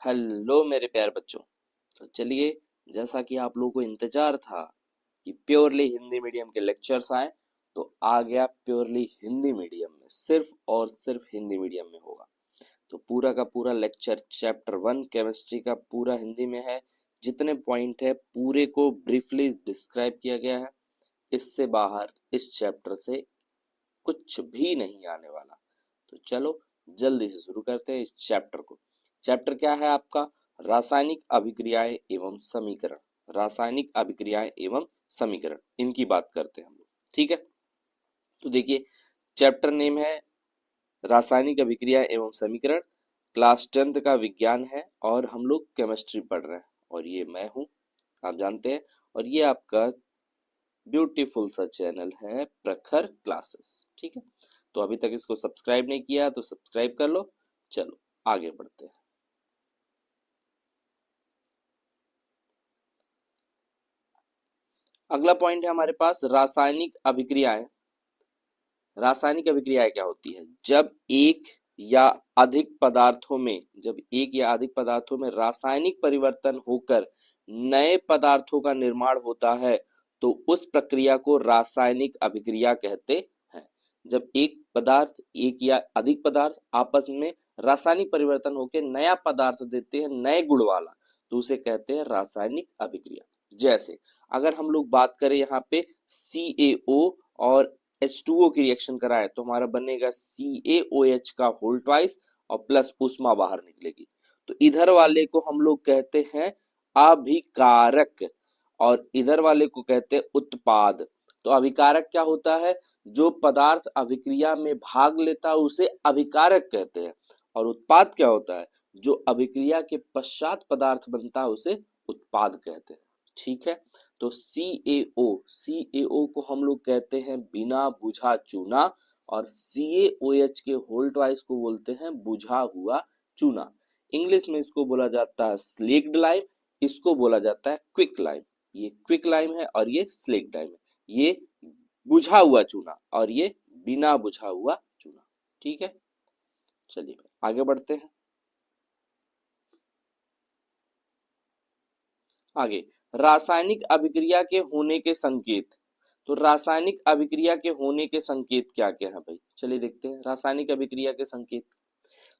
Hello मेरे प्यारे बच्चों। तो चलिए, जैसा कि आप लोगों को इंतजार था कि प्योरली हिंदी मीडियम के लेक्चर्स आए, तो आ गया प्योरली हिंदी मीडियम में, सिर्फ और सिर्फ हिंदी मीडियम में होगा। तो पूरा का पूरा लेक्चर चैप्टर 1 केमिस्ट्री का पूरा हिंदी में है। जितने पॉइंट है पूरे को ब्रीफली डिस्क्राइब किया गया है। इससे बाहर इस चैप्टर से कुछ भी नहीं आने वाला। तो चलो जल्दी से शुरू करते हैं इस चैप्टर को। चैप्टर क्या है आपका? रासायनिक अभिक्रियाएं एवं समीकरण। रासायनिक अभिक्रियाएं एवं समीकरण, इनकी बात करते हैं हम लोग। ठीक है, तो देखिए, चैप्टर नेम है रासायनिक अभिक्रिया एवं समीकरण। क्लास 10th का विज्ञान है और हम लोग केमिस्ट्री पढ़ रहे हैं। और ये मैं हूं, आप जानते हैं। और ये आपका ब्यूटीफुल सा चैनल है प्रखर क्लासेस। ठीक है, तो अभी तक इसको सब्सक्राइब नहीं किया तो सब्सक्राइब कर लो। चलो आगे बढ़ते हैं। अगला पॉइंट है हमारे पास रासायनिक अभिक्रियाएं। रासायनिक अभिक्रियाएं क्या होती है? जब एक या अधिक पदार्थों में रासायनिक परिवर्तन होकर नए पदार्थों का निर्माण होता है तो उस प्रक्रिया को रासायनिक अभिक्रिया कहते हैं। जब एक या अधिक पदार्थ आपस में रासायनिक परिवर्तन होकर नया पदार्थ देते हैं, नए गुण वाला, तो उसे कहते हैं रासायनिक अभिक्रिया। जैसे अगर हम लोग बात करें यहाँ पे CaO और H2O की रिएक्शन कराए तो हमारा बनेगा CaOH का होल ट्वाइस और प्लस उष्मा बाहर निकलेगी। तो इधर वाले को हम लोग कहते हैं अभिकारक और इधर वाले को कहते हैं उत्पाद। तो अभिकारक क्या होता है? जो पदार्थ अभिक्रिया में भाग लेता है उसे अभिकारक कहते हैं। और उत्पाद क्या होता है? जो अभिक्रिया के पश्चात पदार्थ बनता है उसे उत्पाद कहते हैं। ठीक है, तो CaO को हम लोग कहते हैं बिना बुझा चूना और CaOH के होल ट्वाइस को बोलते हैं बुझा हुआ चूना। इंग्लिश में इसको बोला जाता है स्लेक्ड लाइम, इसको बोला जाता है क्विक लाइम। ये क्विक लाइम है और ये स्लेक्ड लाइम है। ये बुझा हुआ चूना और ये बिना बुझा हुआ चूना। ठीक है, चलिए आगे बढ़ते हैं। आगे, रासायनिक अभिक्रिया के होने के संकेत। तो रासायनिक अभिक्रिया के होने के संकेत क्या क्या है भाई? चलिए देखते हैं रासायनिक अभिक्रिया के संकेत।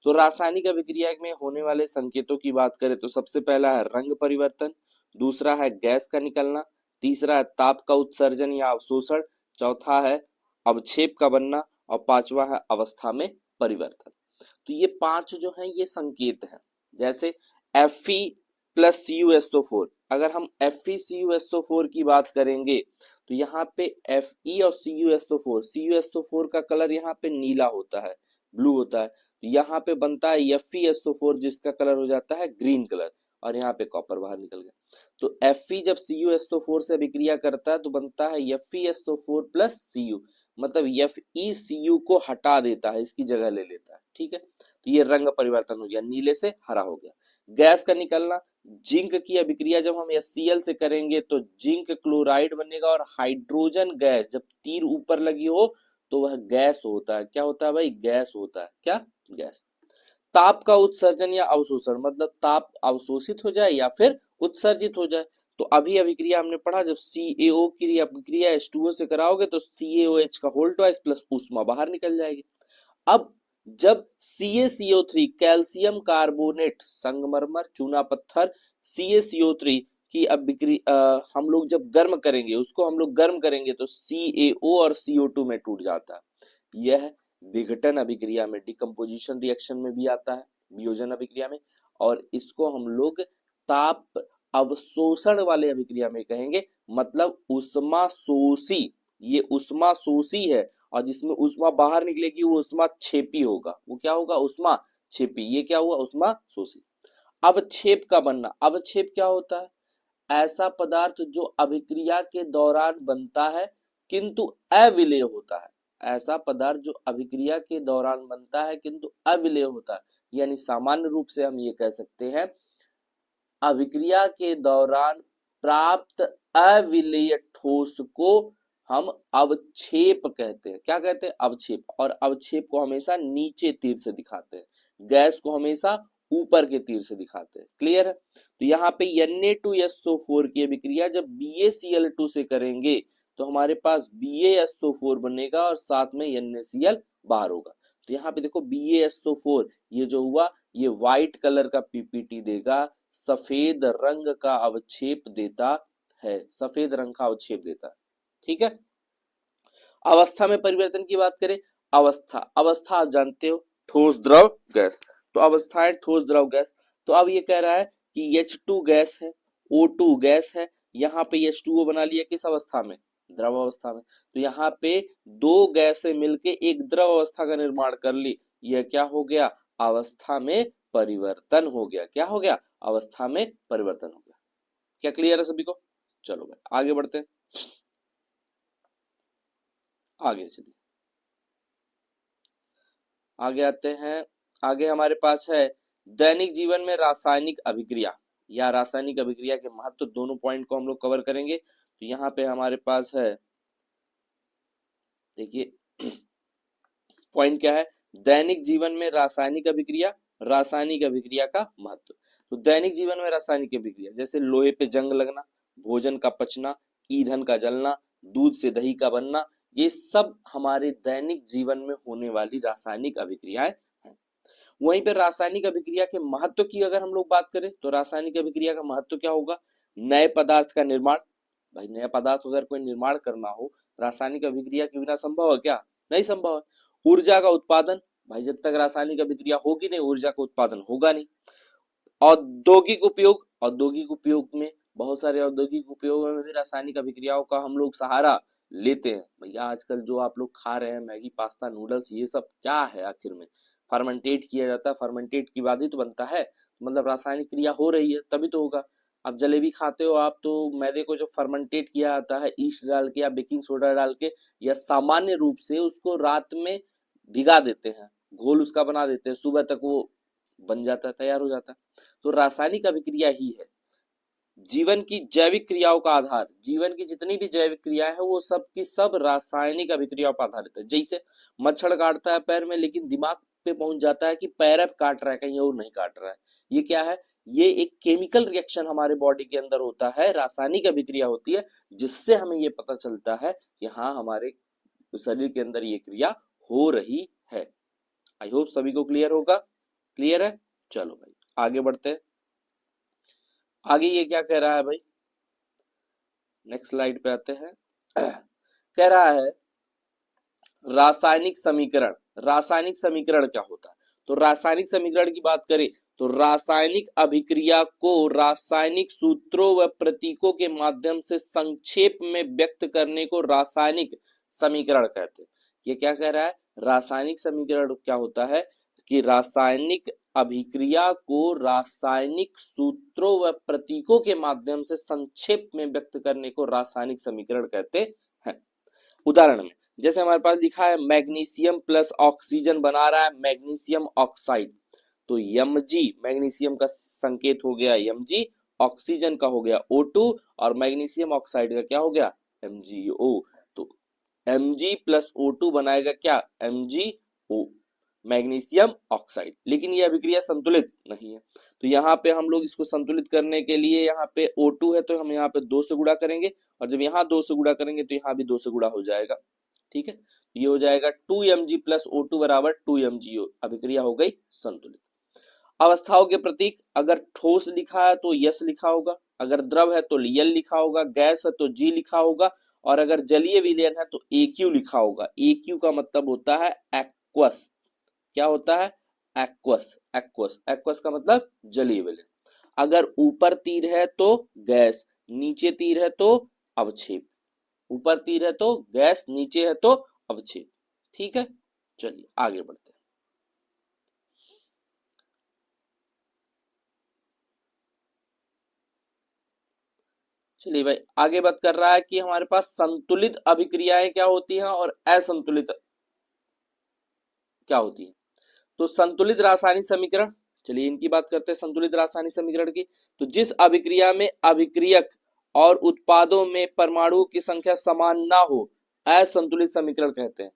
तो रासायनिक अभिक्रिया में होने वाले संकेतों की बात करें तो सबसे पहला है रंग परिवर्तन, दूसरा है गैस का निकलना, तीसरा है ताप का उत्सर्जन या अवशोषण, चौथा है अवक्षेप का बनना और पांचवा है अवस्था में परिवर्तन। तो ये पांच जो है ये संकेत हैं। जैसे Fe प्लस CuSO4, अगर हम FeCuSO4 की बात करेंगे तो यहाँ पे Fe और CuSO4 का कलर यहाँ पे नीला होता है, ब्लू होता है। तो यहाँ पे बनता है FeSO4 जिसका कलर हो जाता है ग्रीन कलर और यहाँ पे कॉपर बाहर निकल गया। तो Fe जब CuSO4 से अभिक्रिया करता है तो बनता है FeSO4 प्लस Cu, मतलब FeCu को हटा देता है, इसकी जगह ले लेता है। ठीक है, तो ये रंग परिवर्तन हो गया, नीले से हरा हो गया। गैस का निकलना, जिंक की अभिक्रिया जब हम HCl से करेंगे तो जिंक क्लोराइड बनेगा और हाइड्रोजन गैस जब तीर ऊपर लगी हो तो वह गैस होता है। क्या होता है भाई? गैस होता है। क्या? गैस। ताप का उत्सर्जन या अवशोषण, मतलब ताप अवशोषित हो जाए या फिर उत्सर्जित हो जाए। तो अभी अभिक्रिया हमने पढ़ा, जब CaO की अभिक्रिया H2O से कराओगे तो CaOH का होल ट्वाइस प्लस उष्मा बाहर निकल जाएगी। अब जब CaCO3 कैल्शियम कार्बोनेट, संगमरमर, चूना पत्थर, CaCO3 की अभिक्रिया हम लोग जब गर्म करेंगे, उसको हम लोग गर्म करेंगे तो CaO और CO2 में टूट जाता है। यह विघटन अभिक्रिया में, डिकम्पोजिशन रिएक्शन में भी आता है, वियोजन अभिक्रिया में, और इसको हम लोग ताप अवशोषण वाले अभिक्रिया में कहेंगे, मतलब उष्मा शोषी। ये उष्मा शोषी है और जिसमें उष्मा बाहर निकलेगी वो उष्मा छेपी होगा। वो क्या होगा? उष्मा छेपी। ये क्या हुआ? उष्मा शोषी। अवक्षेप का बनना, अवक्षेप क्या होता है? ऐसा पदार्थ जो अभिक्रिया के दौरान बनता है किंतु अविलेय होता है। ऐसा पदार्थ जो अभिक्रिया के दौरान बनता है किंतु अविलेय होता है, यानी सामान्य रूप से हम ये कह सकते हैं अभिक्रिया के दौरान प्राप्त अविलेय ठोस को हम अवक्षेप कहते हैं। क्या कहते हैं? अवक्षेप। और अवक्षेप को हमेशा नीचे तीर से दिखाते हैं, गैस को हमेशा ऊपर के तीर से दिखाते हैं। क्लियर है? तो यहाँ पे Na2SO4 की अभिक्रिया जब BaCl2 से करेंगे तो हमारे पास BaSO4 बनेगा और साथ में NaCl बाहर होगा। तो यहाँ पे देखो BaSO4 ये जो हुआ ये व्हाइट कलर का पीपीटी देगा, सफेद रंग का अवक्षेप देता है, सफेद रंग का अवक्षेप देता है। ठीक है। अवस्था में परिवर्तन की बात करें, अवस्था आप जानते हो ठोस द्रव गैस, तो अवस्थाएं ठोस द्रव गैस। तो अब ये कह रहा है कि H2 गैस है, O2 गैस है, यहाँ पे H2O बना लिया किस अवस्था में? द्रव अवस्था में। तो यहाँ पे दो गैसें मिलके एक द्रव अवस्था का निर्माण कर ली, यह क्या हो गया? अवस्था में परिवर्तन हो गया। क्या हो गया? अवस्था में परिवर्तन हो गया। क्या क्लियर है सभी को? चलो भाई आगे बढ़ते हैं, आगे चलिए आगे आते हैं। आगे हमारे पास है दैनिक जीवन में रासायनिक अभिक्रिया या रासायनिक अभिक्रिया के महत्व, तो दोनों पॉइंट को हम लोग कवर करेंगे। तो यहाँ पे हमारे पास है, देखिए पॉइंट क्या है, दैनिक जीवन में रासायनिक अभिक्रिया, रासायनिक अभिक्रिया का महत्व। तो दैनिक जीवन में रासायनिक अभिक्रिया जैसे लोहे पे जंग लगना, भोजन का पचना, ईंधन का जलना, दूध से दही का बनना, ये सब हमारे दैनिक जीवन में होने वाली रासायनिक अभिक्रियाएं हैं। वहीं पर रासायनिक अभिक्रिया के महत्व की अगर हम लोग बात करें तो रासायनिक अभिक्रिया का महत्व क्या होगा? नए पदार्थ का निर्माण। भाई नया पदार्थ अगर कोई निर्माण करना हो रासायनिक अभिक्रिया के बिना संभव है क्या? नहीं संभव है। ऊर्जा का उत्पादन, भाई जब तक रासायनिक अभिक्रिया होगी नहीं ऊर्जा का उत्पादन होगा नहीं। औद्योगिक उपयोग, औद्योगिक उपयोग में बहुत सारे औद्योगिक उपयोगों में भी रासायनिक अभिक्रियाओं का हम लोग सहारा लेते हैं। भैया आजकल जो आप लोग खा रहे हैं मैगी पास्ता नूडल्स ये सब क्या है? आखिर में फर्मेंटेट किया जाता है, फर्मेंटेट के बाद ही तो बनता है, मतलब रासायनिक क्रिया हो रही है तभी तो होगा। अब जलेबी खाते हो आप तो मैदे को जब फर्मेंटेट किया जाता है ईस्ट डाल के या बेकिंग सोडा डाल के या सामान्य रूप से उसको रात में भिगा देते हैं, घोल उसका बना देते हैं, सुबह तक वो बन जाता है, तैयार हो जाता है। तो रासायनिक अभिक्रिया ही है जीवन की जैविक क्रियाओं का आधार। जीवन की जितनी भी जैविक क्रिया है वो सब की सब रासायनिक अभिक्रियाओं पर आधारित है। जैसे मच्छर काटता है पैर में लेकिन दिमाग पे पहुंच जाता है कि पैर अब काट रहा है, कहीं और नहीं काट रहा है। ये क्या है? ये एक केमिकल रिएक्शन हमारे बॉडी के अंदर होता है, रासायनिक अभिक्रिया होती है जिससे हमें ये पता चलता है कि हाँ हमारे शरीर के अंदर ये क्रिया हो रही है। आई होप सभी को क्लियर होगा। क्लियर है? चलो भाई आगे बढ़ते हैं। आगे ये क्या कह रहा है भाई, नेक्स्ट स्लाइड पे आते हैं। कह रहा है रासायनिक समीकरण। रासायनिक समीकरण क्या होता है? तो रासायनिक समीकरण की बात करें तो रासायनिक अभिक्रिया को रासायनिक सूत्रों व प्रतीकों के माध्यम से संक्षेप में व्यक्त करने को रासायनिक समीकरण कहते हैं। ये क्या कह रहा है? रासायनिक समीकरण क्या होता है कि रासायनिक अभिक्रिया को रासायनिक सूत्रों व प्रतीकों के माध्यम से संक्षेप में व्यक्त करने को रासायनिक समीकरण कहते हैं। उदाहरण में जैसे हमारे पास लिखा है मैग्नीशियम प्लस ऑक्सीजन बना रहा है मैग्नीशियम ऑक्साइड, तो Mg मैग्नीशियम का संकेत हो गया Mg, ऑक्सीजन का हो गया O2 और मैग्नीशियम ऑक्साइड का क्या हो गया? MgO। तो Mg प्लस O2 बनाएगा क्या? MgO, magnesium oxide. लेकिन ये अभिक्रिया संतुलित नहीं है, तो यहाँ पे हम लोग इसको संतुलित करने के लिए यहाँ पे O2 है तो हम यहाँ पे 2 से गुणा करेंगे और जब यहाँ 2 से गुणा करेंगे तो यहाँ भी 2 से गुणा हो जाएगा। ठीक है, ये हो जाएगा 2Mg प्लस O2 बराबर 2MgO, अभिक्रिया हो गई संतुलित। अवस्थाओं के प्रतीक, अगर ठोस लिखा है तो यस लिखा होगा, अगर द्रव है तो यल लिखा होगा, गैस है तो जी लिखा होगा और अगर जलीय विलयन है तो AQ लिखा होगा। AQ का मतलब होता है एक्वस। क्या होता है? एक्वस। एक्वस, एक्वस का मतलब जलीय विलयन। अगर ऊपर तीर है तो गैस, नीचे तीर है तो अवक्षेप। ऊपर तीर है तो गैस, नीचे है तो अवक्षेप। ठीक है, चलिए आगे बढ़ते हैं। चलिए भाई आगे बात कर रहा है कि हमारे पास संतुलित अभिक्रियाएं क्या होती हैं और असंतुलित क्या होती है। तो संतुलित रासायनिक समीकरण, चलिए इनकी बात करते हैं संतुलित रासायनिक समीकरण की। तो जिस अभिक्रिया में अभिक्रियक और उत्पादों में परमाणुओं की संख्या समान ना हो असंतुलित समीकरण कहते हैं।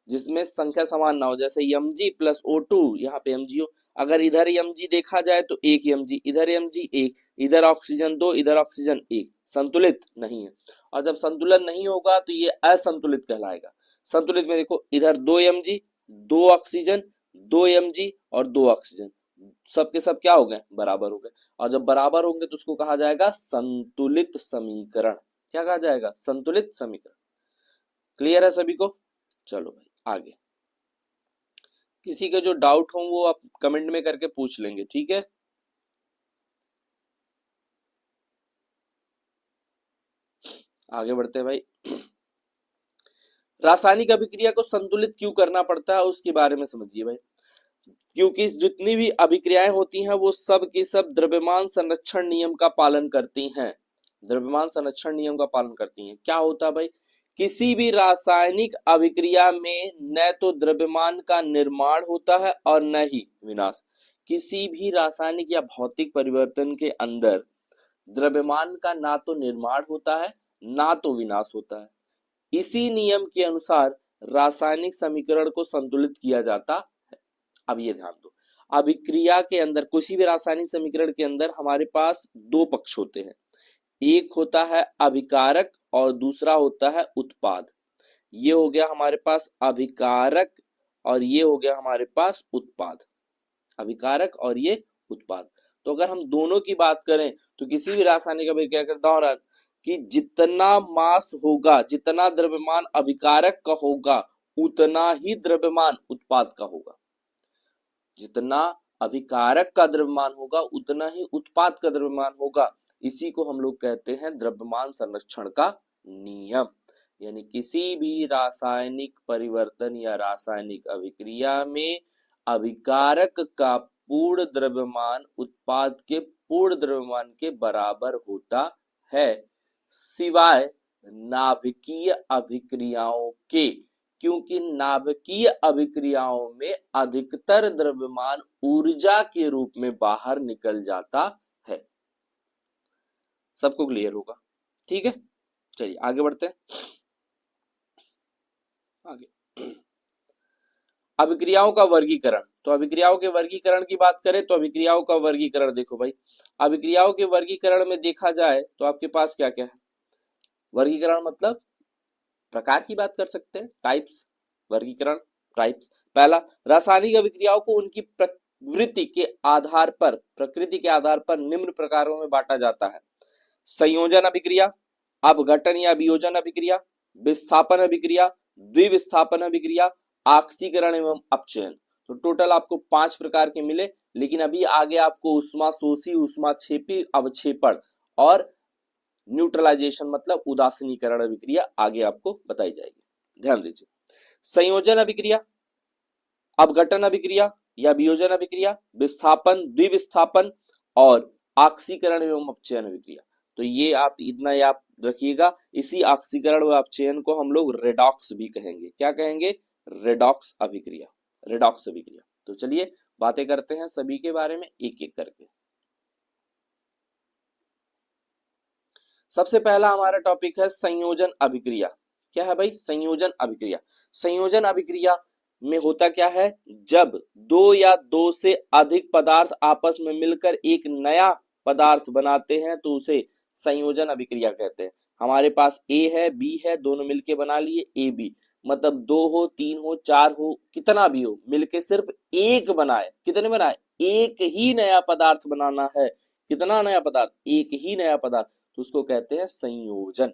जिसमें संख्या समान ना हो, जैसे Mg प्लस O2 यहाँ पे MgO, अगर इधर mg देखा जाए तो 1 mg, इधर mg 1, इधर ऑक्सीजन 2, इधर ऑक्सीजन 1, संतुलित नहीं है। और जब संतुलन नहीं होगा तो ये असंतुलित कहलाएगा। संतुलित में देखो इधर 2 mg, 2 ऑक्सीजन, 2 mg और 2 ऑक्सीजन, सबके सब क्या हो गए, बराबर हो गए। और जब बराबर होंगे तो उसको कहा जाएगा संतुलित समीकरण। क्या कहा जाएगा, संतुलित समीकरण। क्लियर है सभी को? चलो भाई आगे, किसी के जो डाउट हो वो आप कमेंट में करके पूछ लेंगे, ठीक है। आगे बढ़ते हैं भाई। रासायनिक अभिक्रिया को संतुलित क्यों करना पड़ता है उसके बारे में समझिए भाई। क्योंकि जितनी भी अभिक्रियाएं होती हैं वो सब की सब द्रव्यमान संरक्षण नियम का पालन करती हैं। द्रव्यमान संरक्षण नियम का पालन करती हैं। क्या होता है भाई, किसी भी रासायनिक अभिक्रिया में न तो द्रव्यमान का निर्माण होता है और न ही विनाश। किसी भी रासायनिक या भौतिक परिवर्तन के अंदर द्रव्यमान का ना तो निर्माण होता है ना तो विनाश होता है। इसी नियम के अनुसार रासायनिक समीकरण को संतुलित किया जाता है। अब ये ध्यान दो, अभिक्रिया के अंदर किसी भी रासायनिक समीकरण के अंदर हमारे पास दो पक्ष होते हैं। एक होता है अभिकारक और दूसरा होता है उत्पाद। ये हो गया हमारे पास अभिकारक और ये हो गया हमारे पास उत्पाद। अभिकारक और ये उत्पाद। तो अगर हम दोनों की बात करें तो किसी भी रासायनिक अभिक्रिया के दौरान कि जितना मास होगा, जितना द्रव्यमान अभिकारक का होगा उतना ही द्रव्यमान उत्पाद का होगा। जितना अभिकारक का द्रव्यमान होगा उतना ही उत्पाद का द्रव्यमान होगा। इसी को हम लोग कहते हैं द्रव्यमान संरक्षण का नियम। यानी किसी भी रासायनिक परिवर्तन या रासायनिक अभिक्रिया में अभिकारक का पूर्ण द्रव्यमान उत्पाद के पूर्ण द्रव्यमान के बराबर होता है, सिवाय नाभिकीय अभिक्रियाओं के। क्योंकि नाभिकीय अभिक्रियाओं में अधिकतर द्रव्यमान ऊर्जा के रूप में बाहर निकल जाता है। सबको क्लियर होगा, ठीक है। चलिए आगे बढ़ते हैं। आगे अभिक्रियाओं का वर्गीकरण। तो अभिक्रियाओं के वर्गीकरण की बात करें तो अभिक्रियाओं का वर्गीकरण देखो भाई, अभिक्रियाओं के वर्गीकरण में देखा जाए तो आपके पास क्या क्या है। वर्गीकरण मतलब प्रकार की बात कर सकते हैं, टाइप्स। वर्गीकरण टाइप्स। पहला, रासायनिक अभिक्रियाओं को उनकी प्रकृति के आधार पर निम्न प्रकारों में बांटा जाता है। संयोजन अभिक्रिया, अपघटन या वियोजन अभिक्रिया, विस्थापन अभिक्रिया, द्विविस्थापन अभिक्रिया, ऑक्सीकरण एवं अपचयन। तो टोटल आपको 5 प्रकार के मिले, लेकिन अभी आगे आपको उष्माशोषी, उष्माक्षेपी, अवक्षेपण और न्यूट्रलाइजेशन मतलब उदासीनीकरण अभिक्रिया आगे आपको बताई जाएगी। ध्यान दीजिए, संयोजन अभिक्रिया, अपघटन अभिक्रिया या वियोजन अभिक्रिया, विस्थापन, द्विविस्थापन और ऑक्सीकरण एवं अपचयन अभिक्रिया। तो ये आप इतना याद रखिएगा। इसी ऑक्सीकरण व अपचयन को हम लोग रेडॉक्स भी कहेंगे। क्या कहेंगे, रेडॉक्स अभिक्रिया, रेडॉक्स अभिक्रिया। तो चलिए बातें करते हैं सभी के बारे में एक एक करके। सबसे पहला हमारा टॉपिक है संयोजन अभिक्रिया। क्या है भाई, संयोजन अभिक्रिया। संयोजन अभिक्रिया में होता क्या है, जब दो या दो से अधिक पदार्थ आपस में मिलकर एक नया पदार्थ बनाते हैं तो उसे संयोजन अभिक्रिया कहते हैं। हमारे पास ए है, बी है, दोनों मिलके बना लिए ए बी। मतलब 2 हो, 3 हो, 4 हो, कितना भी हो, मिलके सिर्फ एक बनाए। कितने बनाए, एक ही नया पदार्थ बनाना है। कितना नया पदार्थ, एक ही नया पदार्थ, तो उसको कहते हैं संयोजन।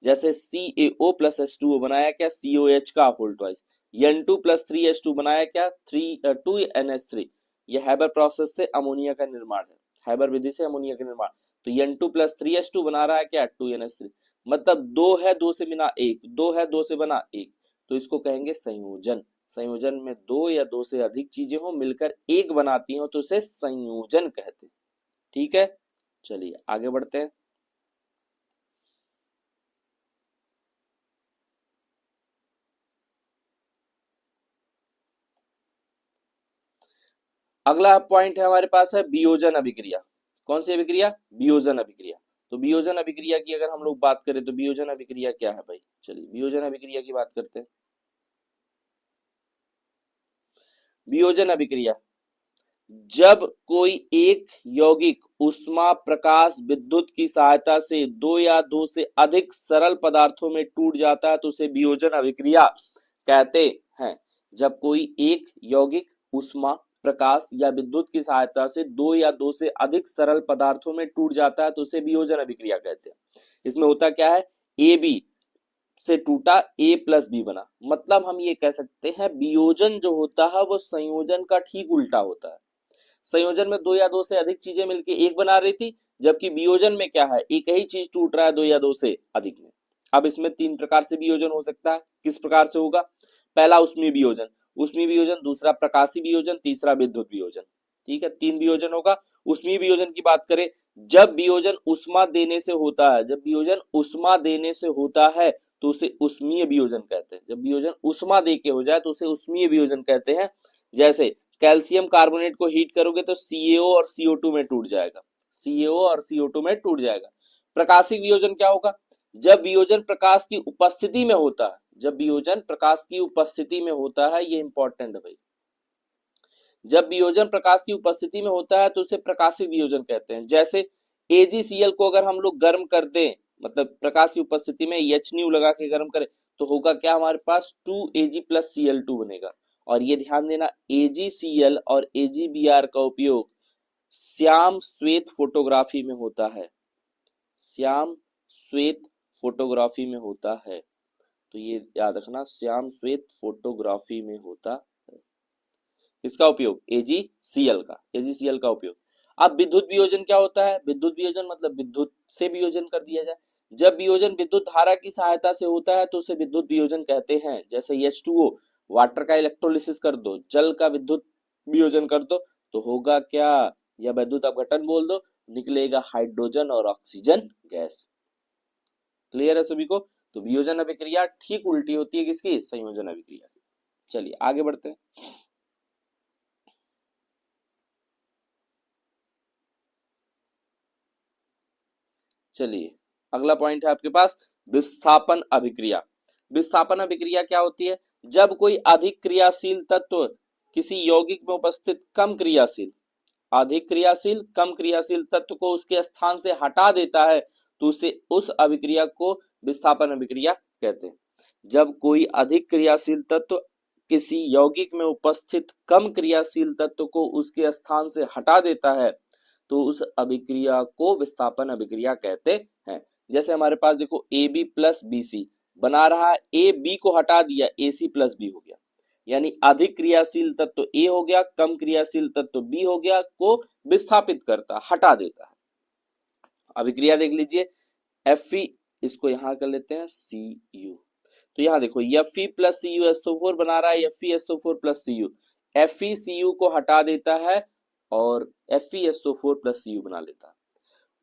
जैसे CaO प्लस H2O बनाया क्या, COH का whole twice. N2 plus 3H2 बनाया क्या, 2NH3। यह हैबर प्रोसेस से अमोनिया का निर्माण है, हैबर विधि से अमोनिया का निर्माण। तो N2 प्लस 3H2 बना रहा है क्या, 2NH3। मतलब 2 है 2 से बिना 1, 2 है 2 से बना 1, तो इसको कहेंगे संयोजन। संयोजन में 2 या 2 से अधिक चीजें हो मिलकर एक बनाती हो तो उसे संयोजन कहते हैं। ठीक है, चलिए आगे बढ़ते हैं। अगला पॉइंट है हमारे पास है वियोजन अभिक्रिया। कौन सी अभिक्रिया, वियोजन अभिक्रिया। तो वियोजन अभिक्रिया की अगर हम लोग बात करें तो वियोजन अभिक्रिया क्या है भाई, चलिए वियोजन अभिक्रिया की बात करते हैं। वियोजन अभिक्रिया जब कोई एक यौगिक ऊष्मा, प्रकाश, विद्युत की सहायता से दो या दो से अधिक सरल पदार्थों में टूट जाता है तो उसे वियोजन अभिक्रिया कहते हैं। जब कोई एक यौगिक ऊष्मा, प्रकाश या विद्युत की सहायता से दो या दो से अधिक सरल पदार्थों में टूट जाता है तो उसे वियोजन अभिक्रिया कहते हैं। इसमें होता क्या है, ए बी से टूटा, ए प्लस बी बना। मतलब हम ये कह सकते हैं वियोजन जो होता है वो संयोजन का ठीक उल्टा होता है। संयोजन में दो या दो से अधिक चीजें मिलकर एक बना रही थी, जबकि वियोजन में क्या है, एक ही चीज टूट रहा है दो या दो से अधिक में। अब इसमें तीन प्रकार से वियोजन हो सकता है। किस प्रकार से होगा? पहला ऊष्मीय वियोजन, ऊष्मीय वियोजन, दूसरा प्रकाशीय वियोजन, तीसरा विद्युत वियोजन। ठीक है, तीन वियोजन होगा। ऊष्मीय वियोजन की बात करें, जब वियोजन उष्मा देने से होता है, जब वियोजन उष्मा देने से होता है तो उसे ऊष्मीय वियोजन कहते हैं। जब वियोजन उष्मा दे के हो जाए तो उसे ऊष्मीय वियोजन कहते हैं। जैसे कैल्शियम कार्बोनेट को हीट करोगे तो CaO और CO2 में टूट जाएगा, CaO और CO2 में टूट जाएगा। प्रकाशिक वियोजन क्या होगा? जब वियोजन प्रकाश की उपस्थिति में होता है, जब वियोजन प्रकाश की उपस्थिति में होता है, ये इंपॉर्टेंट है भाई, जब वियोजन प्रकाश की उपस्थिति में होता है तो उसे प्रकाशिक वियोजन कहते हैं। जैसे AgCl को अगर हम लोग गर्म कर दें, मतलब प्रकाश की उपस्थिति में HNu लगा के गर्म करें तो होगा क्या, हमारे पास 2Ag प्लस Cl2 बनेगा। और ये ध्यान देना, AgCl और AgBr का उपयोग श्याम श्वेत फोटोग्राफी में होता है, श्याम श्वेत फोटोग्राफी में होता है। तो ये याद रखना, श्याम श्वेत फोटोग्राफी में होता है। इसका उपयोग AgCl का, AgCl का उपयोग। अब विद्युत वियोजन क्या होता है? विद्युत वियोजन मतलब विद्युत से वियोजन कर दिया जाए। जब वियोजन विद्युत धारा की सहायता से होता है तो उसे विद्युत वियोजन कहते हैं। जैसे H2O, वाटर का इलेक्ट्रोलिसिस कर दो, जल का विद्युत वियोजन कर दो तो होगा क्या, या विद्युत अपघटन बोल दो, निकलेगा हाइड्रोजन और ऑक्सीजन गैस। क्लियर है सभी को? तो वियोजन अभिक्रिया ठीक उल्टी होती है किसकी? संयोजन अभिक्रिया की। चलिए आगे बढ़ते हैं। चलिए अगला पॉइंट है आपके पास विस्थापन अभिक्रिया। विस्थापन अभिक्रिया क्या होती है? जब कोई अधिक क्रियाशील तत्व किसी यौगिक में उपस्थित कम क्रियाशील, अधिक क्रियाशील कम क्रियाशील तत्व को उसके स्थान से हटा देता है तो उसे, उस अभिक्रिया को विस्थापन अभिक्रिया कहते हैं। जब कोई अधिक क्रियाशील तत्व किसी यौगिक में उपस्थित कम क्रियाशील तत्व को उसके स्थान से हटा देता है तो उस अभिक्रिया को विस्थापन अभिक्रिया कहते हैं। जैसे हमारे पास देखो AB प्लस BC बना रहा है, A B को हटा दिया, AC प्लस B हो गया, यानी अधिक क्रियाशील तत्व A हो गया, कम क्रियाशील तत्व B हो गया, को विस्थापित करता, हटा देता है। अभिक्रिया देख लीजिए, Fe, इसको यहां कर लेते हैं Cu, तो यहां देखो Fe प्लस CuSO4 बना रहा है, FeSO4 प्लस Cu, FeCu को हटा देता है और FeSO4 प्लस Cu बना लेता है।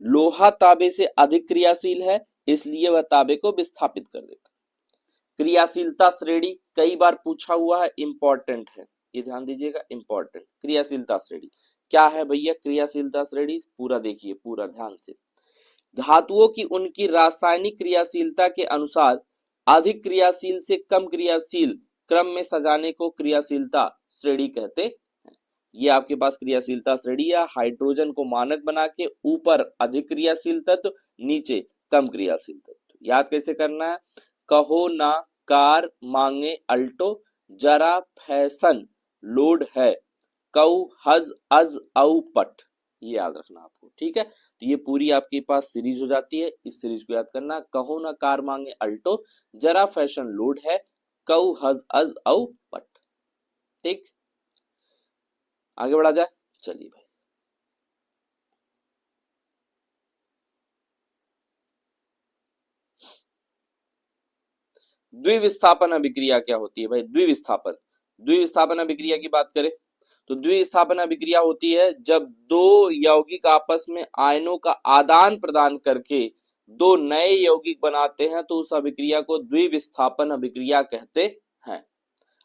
लोहा तांबे से अधिक क्रियाशील है इसलिए वह तांबे को विस्थापित कर देता है। क्रियाशीलता श्रेणी कई बार पूछा हुआ है, इंपॉर्टेंट है, ये ध्यान दीजिएगा, इंपॉर्टेंट। क्रियाशीलता श्रेणी क्या है भैया? क्रियाशीलता श्रेणी पूरा देखिए, पूरा ध्यान से। धातुओं की उनकी रासायनिक क्रियाशीलता के अनुसार अधिक क्रियाशील से कम क्रियाशील क्रम में सजाने को क्रियाशीलता श्रेणी कहते हैं। ये आपके पास क्रियाशीलता श्रेणी है। हाइड्रोजन को मानक बना के ऊपर अधिक क्रियाशील तत्व, नीचे कम क्रियाशील तत्व। याद कैसे करना है? कहो ना कार मांगे अल्टो, जरा फैशन लोड है, कऊ हज अज औ पट। ये याद रखना आपको, ठीक है? तो ये पूरी आपके पास सीरीज हो जाती है, इस सीरीज को याद करना। कहो ना कार मांगे अल्टो, जरा फैशन लोड है, कऊ हज अज औ पट। ठीक, आगे बढ़ा जाए। चलिए भाई, द्विविस्थापन अभिक्रिया क्या होती है भाई? द्विविस्थापन, द्विविस्थापन अभिक्रिया की बात करें तो द्विविस्थापन अभिक्रिया होती है जब दो यौगिक आपस में आयनों का आदान प्रदान करके दो नए यौगिक बनाते हैं तो उस अभिक्रिया को द्विविस्थापन अभिक्रिया कहते हैं।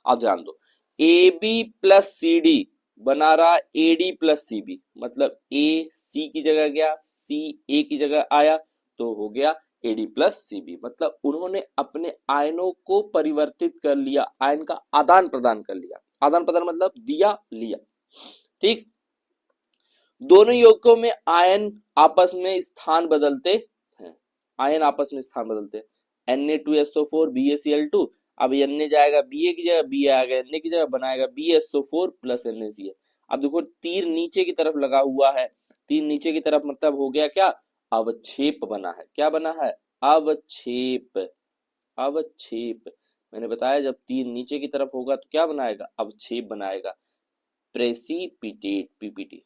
अब ध्यान दो, AB प्लस CD बना रहा AD प्लस CB, मतलब A C की जगह गया, C A की जगह आया तो हो गया AD प्लस CB। मतलब उन्होंने अपने आयनों को परिवर्तित कर लिया, आयन का आदान प्रदान कर लिया। आदान प्रदान मतलब दिया लिया, ठीक। दोनों यौगिकों में आयन आपस में स्थान बदलते हैं, आयन आपस में स्थान बदलते हैं। Na2SO4 BaCl2, अब Na जाएगा Ba की जगह, Ba आएगा Na की जगह, बनाएगा BaSO4 प्लस NaCl। अब देखो तीर नीचे की तरफ लगा हुआ है, तीर नीचे की तरफ मतलब हो गया क्या, अवक्षेप बना है। क्या बना है, अवक्षेप। अवक्षेप, मैंने बताया जब तीर नीचे की तरफ होगा तो क्या बनाएगा, अवक्षेप बनाएगा, precipitate, PPT.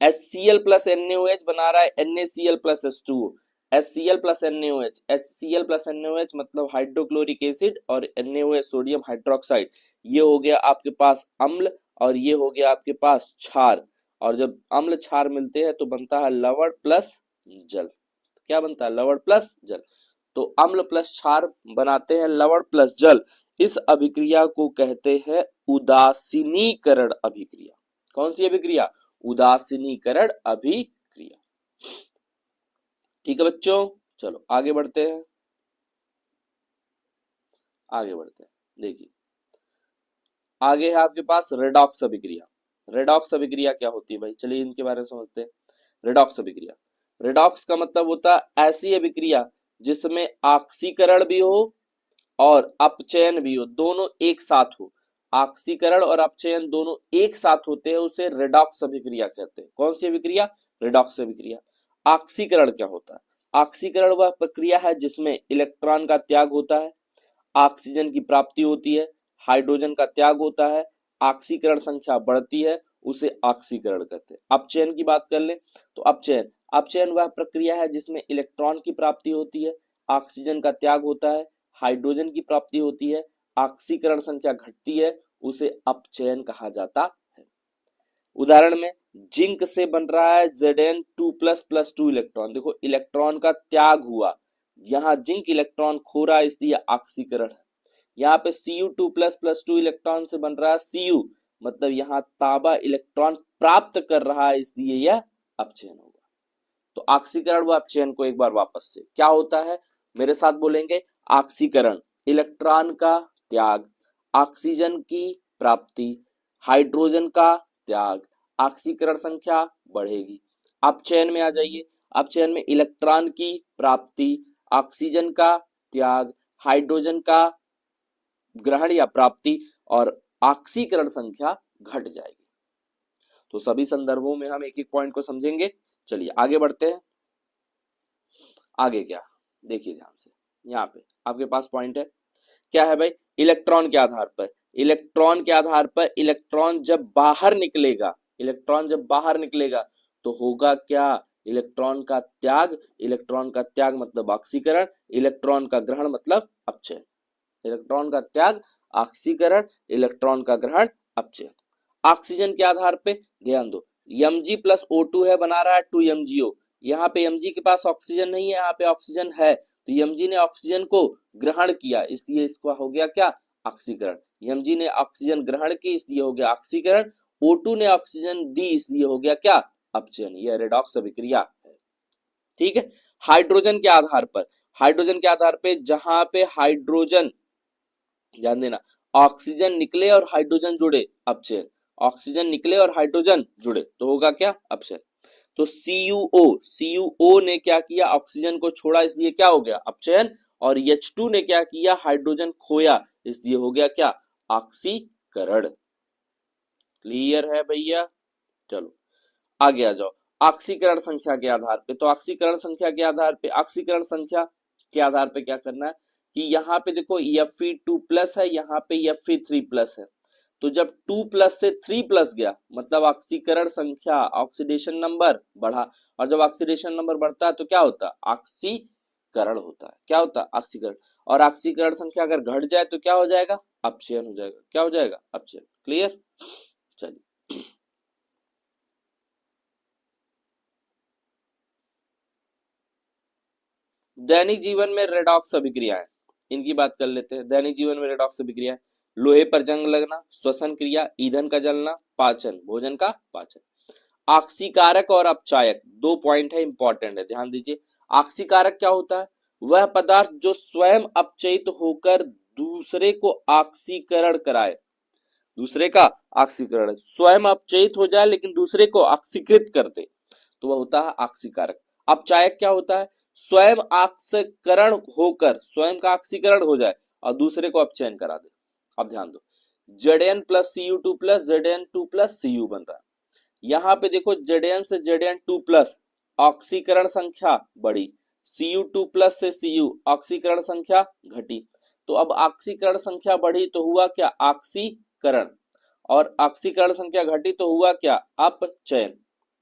HCl plus NaOH बना रहा है NaCl plus H2O, HCl plus NaOH, HCl plus NaOH मतलब हाइड्रोक्लोरिक एसिड, और NaOH सोडियम हाइड्रोक्साइड। ये हो गया आपके पास अम्ल, और ये हो गया आपके पास क्षार, और जब अम्ल क्षार मिलते हैं तो बनता है लवण प्लस जल। क्या बनता है, लवण प्लस जल। तो अम्ल प्लस क्षार बनाते हैं लवण प्लस जल। इस अभिक्रिया को कहते हैं उदासीनीकरण अभिक्रिया। कौन सी अभिक्रिया, उदासीनीकरण अभिक्रिया। ठीक है बच्चों, चलो आगे बढ़ते हैं, आगे बढ़ते हैं। देखिए आगे है आपके पास रेडॉक्स अभिक्रिया। रेडॉक्स अभिक्रिया क्या होती है भाई, चलिए इनके बारे में समझते हैं। रेडॉक्स अभिक्रिया, रेडॉक्स का मतलब होता है ऐसी अभिक्रिया जिसमें ऑक्सीकरण भी हो और अपचयन भी हो, दोनों एक साथ हो। ऑक्सीकरण और अपचयन दोनों एक साथ होते हैं, उसे रेडॉक्स अभिक्रिया कहते हैं। कौन सी अभिक्रिया, रेडॉक्स अभिक्रिया। ऑक्सीकरण क्या होता है, ऑक्सीकरण वह प्रक्रिया है जिसमें इलेक्ट्रॉन का त्याग होता है, ऑक्सीजन की प्राप्ति होती है, हाइड्रोजन का त्याग होता है, ऑक्सीकरण संख्या बढ़ती है, उसे ऑक्सीकरण कहते हैं। अपचयन की बात कर ले तो अपचयन, अपचयन वह प्रक्रिया है जिसमें इलेक्ट्रॉन की प्राप्ति होती है, ऑक्सीजन का त्याग होता है, हाइड्रोजन की प्राप्ति होती है, ऑक्सीकरण संख्या घटती है, उसे अपचयन कहा जाता है। उदाहरण में जिंक से बन रहा है Zn2 प्लस 2 इलेक्ट्रॉन। देखो इलेक्ट्रॉन का त्याग हुआ, यहाँ जिंक इलेक्ट्रॉन खो रहा है इसलिए ऑक्सीकरण है। यहाँ पे Cu2 प्लस 2 इलेक्ट्रॉन से बन रहा है Cu, मतलब यहाँ तांबा इलेक्ट्रॉन प्राप्त कर रहा है इसलिए यह अपचयन होगा। तो ऑक्सीकरण व अपचयन को एक बार वापस से, क्या होता है मेरे साथ बोलेंगे। ऑक्सीकरण इलेक्ट्रॉन का त्याग, ऑक्सीजन की प्राप्ति, हाइड्रोजन का त्याग, ऑक्सीकरण संख्या बढ़ेगी। अपचयन में आ जाइए, अपचयन में इलेक्ट्रॉन की प्राप्ति, ऑक्सीजन का त्याग, हाइड्रोजन का ग्रहण या प्राप्ति, और ऑक्सीकरण संख्या घट जाएगी। तो सभी संदर्भों में हम एक एक पॉइंट को समझेंगे। चलिए आगे बढ़ते हैं। आगे क्या, देखिए ध्यान से, यहाँ पे आपके पास पॉइंट है, क्या है भाई, इलेक्ट्रॉन के आधार पर, इलेक्ट्रॉन के आधार पर इलेक्ट्रॉन जब बाहर निकलेगा, इलेक्ट्रॉन जब बाहर निकलेगा तो होगा क्या, इलेक्ट्रॉन का त्याग, इलेक्ट्रॉन का त्याग मतलब ऑक्सीकरण, इलेक्ट्रॉन का ग्रहण मतलब अपचयन। इलेक्ट्रॉन का त्याग ऑक्सीकरण, इलेक्ट्रॉन का ग्रहण अपचयन। ऑक्सीजन के आधार पे ध्यान दो, Mg प्लस O2 है, बना रहा है 2MgO। यहाँ पे Mg के पास ऑक्सीजन नहीं है, यहाँ पे ऑक्सीजन है, तो Mg ने ऑक्सीजन को ग्रहण किया इसलिए इसका हो गया क्या, ऑक्सीकरण। Mg ने ऑक्सीजन ग्रहण की इसलिए हो गया ऑक्सीकरण, O2 ने ऑक्सीजन दी इसलिए हो गया क्या, अपचयन। यह रेडॉक्स अभिक्रिया है। ठीक है, हाइड्रोजन के आधार पर, हाइड्रोजन के आधार पे जहां पे हाइड्रोजन, ध्यान देना, ऑक्सीजन निकले और हाइड्रोजन जुड़े अपचयन, ऑक्सीजन निकले और हाइड्रोजन जुड़े तो होगा क्या, अपचयन। तो CuO ने क्या किया, ऑक्सीजन को छोड़ा इसलिए क्या हो गया, अपचयन, और H2 ने क्या किया, हाइड्रोजन खोया इसलिए हो गया क्या, ऑक्सीकरण। क्लियर है भैया, चलो आगे आ जाओ। ऑक्सीकरण संख्या के आधार पे, तो ऑक्सीकरण संख्या के आधार पे, ऑक्सीकरण संख्या के आधार पे क्या करना है कि यहाँ पे देखो Fe2 प्लस है, यहाँ पे Fe3 प्लस है, तो जब 2 प्लस से 3 प्लस गया मतलब ऑक्सीकरण संख्या, ऑक्सीडेशन नंबर बढ़ा, और जब ऑक्सीडेशन नंबर बढ़ता है तो क्या होता है, ऑक्सीकरण होता है। क्या होता है, ऑक्सीकरण। और ऑक्सीकरण संख्या अगर घट जाए तो क्या हो जाएगा, अपचयन हो जाएगा। क्या हो जाएगा, अपचयन। क्लियर, चलिए दैनिक जीवन में रेडॉक्स अभिक्रियाएं, इनकी बात कर लेते हैं। दैनिक जीवन में रेडॉक्स अभिक्रिया, लोहे पर जंग लगना, श्वसन क्रिया, ईंधन का जलना, पाचन, भोजन का पाचन। ऑक्सीकारक और अपचायक, दो पॉइंट है, इंपॉर्टेंट है, ध्यान दीजिए। ऑक्सीकारक क्या होता है, वह पदार्थ जो स्वयं अपचयित होकर दूसरे को ऑक्सीकरण कराए, दूसरे का ऑक्सीकरण, स्वयं अपचयित हो जाए लेकिन दूसरे को ऑक्सीकृत कर दे तो वह होता है ऑक्सीकारक। अपचायक क्या होता है? स्वयं ऑक्सीकरण होकर स्वयं का ऑक्सीकरण हो जाए और दूसरे को अपचयन करा दे। अब ध्यान दो, Zn plus Cu2 plus Zn2 plus Cu बन रहा है। यहाँ पे देखो Zn से Zn2 प्लस ऑक्सीकरण संख्या बढ़ी, Cu2 प्लस से Cu ऑक्सीकरण संख्या घटी। तो अब ऑक्सीकरण संख्या बढ़ी तो हुआ क्या? ऑक्सीकरण। और ऑक्सीकरण संख्या घटी तो हुआ क्या? अपचयन।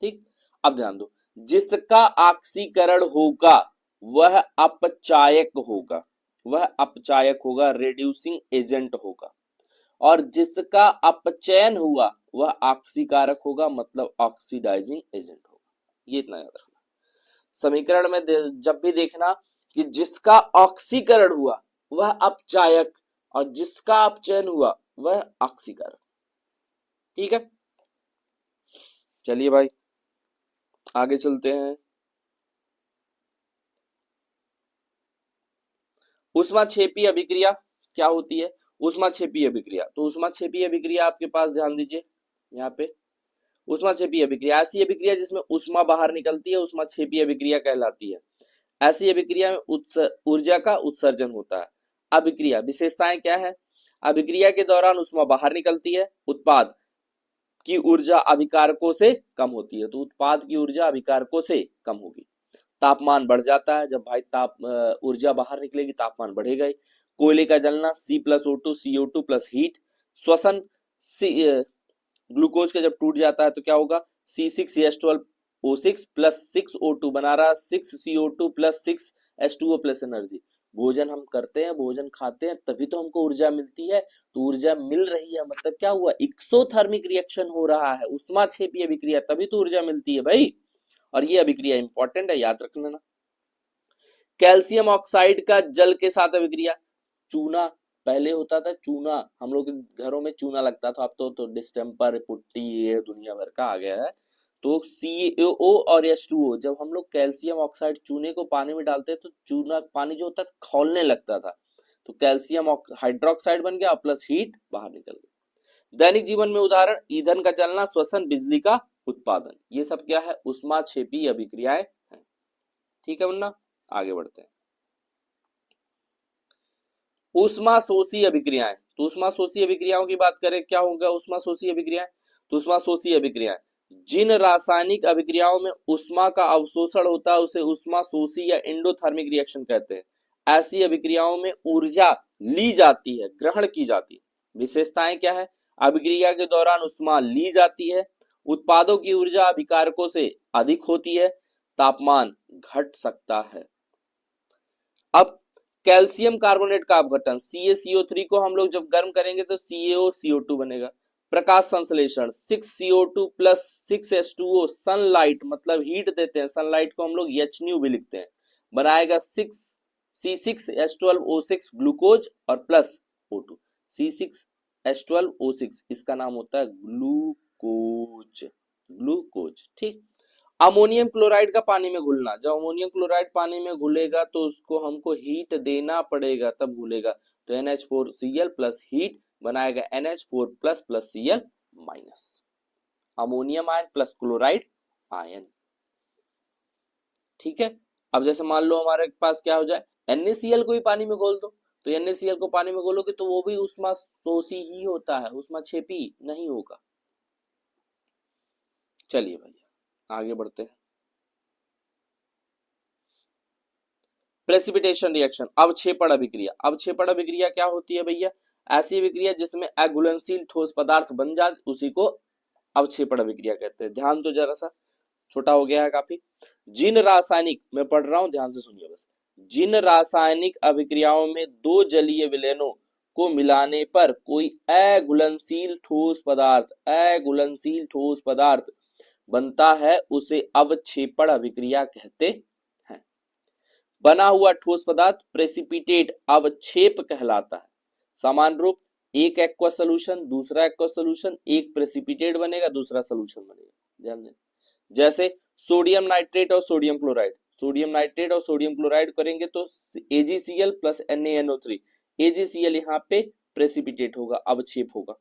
ठीक, अब ध्यान दो, जिसका ऑक्सीकरण होगा वह अपचायक होगा, वह अपचायक होगा, रेड्यूसिंग एजेंट होगा। और जिसका अपचयन हुआ वह ऑक्सीकारक होगा, मतलब ऑक्सीडाइजिंग एजेंट होगा। ये इतना याद रखना। समीकरण में जब भी देखना कि जिसका ऑक्सीकरण हुआ वह अपचायक और जिसका अपचयन हुआ वह ऑक्सीकारक। ठीक है, चलिए भाई आगे चलते हैं। ऊष्माक्षेपी अभिक्रिया क्या होती है? ऊष्माक्षेपी अभिक्रिया, तो ऊष्माक्षेपी अभिक्रिया आपके पास ध्यान दीजिए, यहाँ पे ऊष्माक्षेपी अभिक्रिया ऐसी अभिक्रिया जिसमें ऊष्मा बाहर निकलती है, ऊष्माक्षेपी अभिक्रिया कहलाती है। ऐसी अभिक्रिया में ऊर्जा का उत्सर्जन होता है। अभिक्रिया विशेषताएं क्या है? अभिक्रिया के दौरान ऊष्मा बाहर निकलती है, उत्पाद की ऊर्जा अभिकारकों से कम होती है, तो उत्पाद की ऊर्जा अभिकारकों से कम होगी। तापमान बढ़ जाता है, जब भाई ऊर्जा बाहर निकलेगी तापमान बढ़ेगा ही। कोयले का जलना C+O2 CO2 प्लस हीट। श्वसन ग्लूकोज का जब टूट जाता है तो क्या होगा? C6H12O6 प्लस 6O2 बना रहा 6CO2 plus 6H2O plus energy. भोजन हम करते हैं, भोजन खाते हैं तभी तो हमको ऊर्जा मिलती है, तो ऊर्जा मिल रही है मतलब क्या हुआ? एक्सोथर्मिक रिएक्शन हो रहा है, ऊष्माक्षेपी अभिक्रिया, तभी तो ऊर्जा मिलती है भाई। और ये अभिक्रिया इंपॉर्टेंट है, याद रख लेना। कैल्शियम ऑक्साइड का जल के साथ अभिक्रिया, चूना पहले होता था, चूना हम लोग के घरों में चूना लगता था, अब तो डिस्टेम्पर पुट्टी ये दुनिया भर का आ गया है। तो CaO और H2O, जब हम लोग कैल्शियम ऑक्साइड चूने को पानी में डालते तो चूना पानी जो होता था खौलने लगता था, तो कैल्शियम हाइड्रोक्साइड बन गया प्लस हीट बाहर निकल गई। दैनिक जीवन में उदाहरण ईंधन का जलना, श्वसन, बिजली का उत्पादन, ये सब क्या है? ऊष्माक्षेपी अभिक्रियाएं हैं। ठीक है वरना आगे बढ़ते हैं। ऊष्माशोषी अभिक्रियाएं, तो ऊष्माशोषी अभिक्रियाओं की बात करें, क्या होगा ऊष्माशोषी अभिक्रियाएं? तो ऊष्माशोषी अभिक्रियाएं जिन रासायनिक अभिक्रियाओं में ऊष्मा का अवशोषण होता है उसे ऊष्माशोषी या एंडोथर्मिक रिएक्शन कहते हैं। ऐसी अभिक्रियाओं में ऊर्जा ली जाती है, ग्रहण की जाती है। विशेषताएं क्या है? अभिक्रिया के दौरान ऊष्मा ली जाती है, उत्पादों की ऊर्जा अभिकारकों से अधिक होती है, तापमान घट सकता है। अब कैल्शियम कार्बोनेट का अपघटन, CaCO3 को हम लोग जब गर्म करेंगे तो CaOCO2 बनेगा। प्रकाश संश्लेषण 6CO2 प्लस 6H2O, सनलाइट मतलब हीट देते हैं, सनलाइट को हम लोग HNU भी लिखते हैं, बनाएगा C6H12O6 ग्लूकोज और प्लस O2, C6H12O6 इसका नाम होता है ग्लूकोज, ग्लूकोज। ठीक, अमोनियम क्लोराइड का पानी में घुलना, जब अमोनियम क्लोराइड पानी में घुलेगा तो उसको हमको हीट देना पड़ेगा तब घुलेगा, तो NH4Cl प्लस हीट बनाएगा NH4 plus plus Cl minus, ammonium ion plus chloride ion. ठीक है, अब जैसे मान लो हमारे पास क्या हो जाए, NaCl को ही पानी में घोल दो, तो NaCl को पानी में घोलोगे तो वो भी ऊष्माशोषी ही होता है, ऊष्माक्षेपी नहीं होगा। चलिए भैया आगे बढ़ते हैं। प्रेसिपिटेशन रिएक्शन, अवक्षेपण अभिक्रिया, अवक्षेपण अभिक्रिया क्या होती है भैया? ऐसी अभिक्रिया जिसमें अघुलनशील ठोस पदार्थ बन जाए उसी को अवक्षेपण अभिक्रिया कहते हैं। ध्यान तो जरा सा, छोटा हो गया है काफी। जिन रासायनिक, मैं पढ़ रहा हूं ध्यान से सुनिए बस, जिन रासायनिक अभिक्रियाओं में दो जलीय विलयनों को मिलाने पर कोई अघुलनशील ठोस पदार्थ बनता है उसे अवक्षेपण अभिक्रिया कहते हैं। बना हुआ ठोस पदार्थ प्रेसिपिटेट अवक्षेप कहलाता है। समान रूप, एक एक्वस सोल्यूशन दूसरा एक्वस सोल्यूशन, एक प्रेसिपिटेट बनेगा दूसरा सोल्यूशन बनेगा। ध्यान दें, जैसे सोडियम नाइट्रेट और सोडियम क्लोराइड, सोडियम नाइट्रेट और सोडियम क्लोराइड करेंगे तो AgCl प्लस NaNO3, AgCl यहाँ पे प्रेसिपिटेट होगा, अवक्षेप होगा।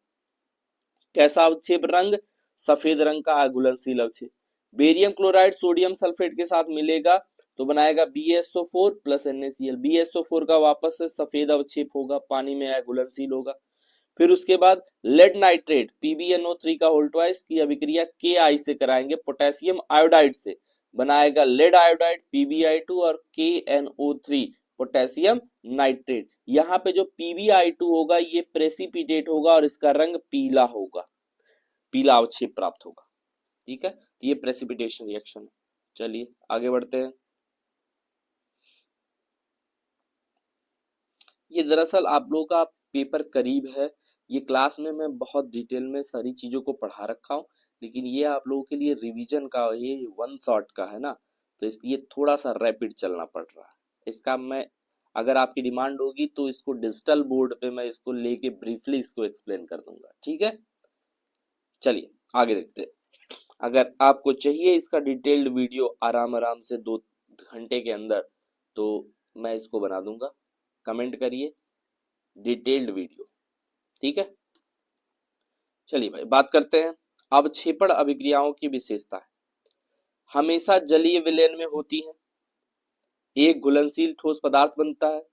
कैसा अवक्षेप रंग? सफेद रंग का अघुलनशील अवक्षेप। बेरियम क्लोराइड सोडियम सल्फेट के साथ मिलेगा तो बनाएगा BaSO4 प्लस NaCl। BaSO4 का वापस से सफेद अवक्षेप होगा, पानी में अघुलनशील होगा। फिर उसके बाद लेड नाइट्रेट PbNO3 का होल ट्वाइस की अभिक्रिया Ki से कराएंगे पोटेशियम आयोडाइड से, बनाएगा लेड आयोडाइड PbI2 और KNO3 पोटेशियम नाइट्रेट। यहाँ पे जो PbI2 होगा ये प्रेसिपिटेट होगा और इसका रंग पीला होगा, पीला अवक्षेप प्राप्त होगा। ठीक है, तो ये प्रेसिपिटेशन रिएक्शन है। चलिए आगे बढ़ते हैं। ये दरअसल आप लोगों का पेपर करीब है, ये क्लास में मैं बहुत डिटेल में सारी चीजों को पढ़ा रखा हूँ, लेकिन ये आप लोगों के लिए रिवीजन का, ये वन शॉट का है ना, तो इसलिए थोड़ा सा रैपिड चलना पड़ रहा है। इसका मैं, अगर आपकी डिमांड होगी तो इसको डिजिटल बोर्ड पे मैं इसको लेके ब्रीफली इसको एक्सप्लेन कर दूंगा। ठीक है, चलिए आगे देखते हैं। अगर आपको चाहिए इसका डिटेल्ड वीडियो आराम आराम से 2 घंटे के अंदर, तो मैं इसको बना दूंगा। कमेंट करिए डिटेल्ड वीडियो। ठीक है, चलिए भाई बात करते हैं। अवक्षेपण अभिक्रियाओं की विशेषता है, हमेशा जलीय विलयन में होती है, एक घुलनशील ठोस पदार्थ बनता है,